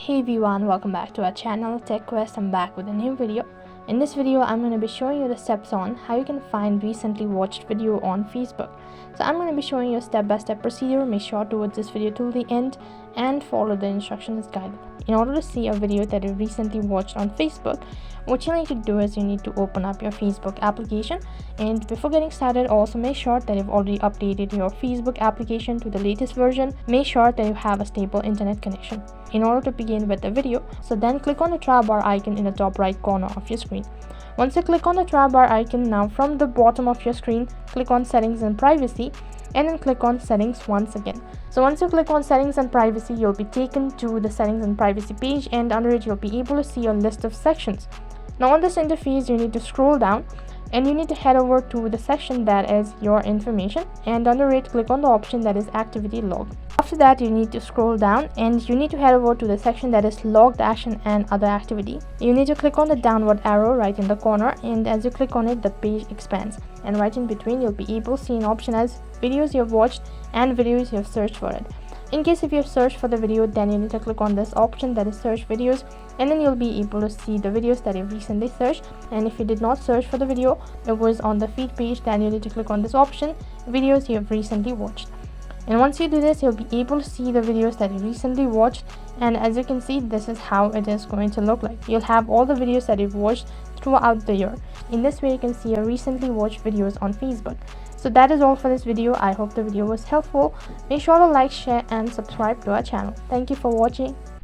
Hey everyone, welcome back to our channel Tech Quest. I'm back with a new video. In this video, I'm going to be showing you the steps on how you can find recently watched video on Facebook. So I'm going to be showing you a step-by-step procedure. Make sure to watch this video till the end and follow the instructions guided. In order to see a video that you recently watched on Facebook, what you need to do is you need to open up your Facebook application, and before getting started, also make sure that you've already updated your Facebook application to the latest version. Make sure that you have a stable internet connection in order to begin with the video. So then click on the try bar icon in the top right corner of your screen. Once you click on the try bar icon, now from the bottom of your screen, click on settings and privacy, and then click on settings once again. So once you click on settings and privacy, you'll be taken to the settings and privacy page, and under it you'll be able to see a list of sections. Now on this interface, you need to scroll down and you need to head over to the section that is your information, and under it click on the option that is activity log. After that, you need to scroll down and you need to head over to the section that is logged action and other activity. You need to click on the downward arrow right in the corner, and as you click on it, the page expands, and right in between you'll be able to see an option as videos you've watched and videos you've searched for it. In case if you've searched for the video, then you need to click on this option that is search videos, and then you'll be able to see the videos that you've recently searched. And if you did not search for the video, it was on the feed page, then you need to click on this option, videos you have recently watched. And once you do this, you'll be able to see the videos that you recently watched, and as you can see, this is how it is going to look like. You'll have all the videos that you've watched throughout the year. In this way, you can see your recently watched videos on Facebook. So that is all for this video. I hope the video was helpful. Make sure to like, share and subscribe to our channel. Thank you for watching.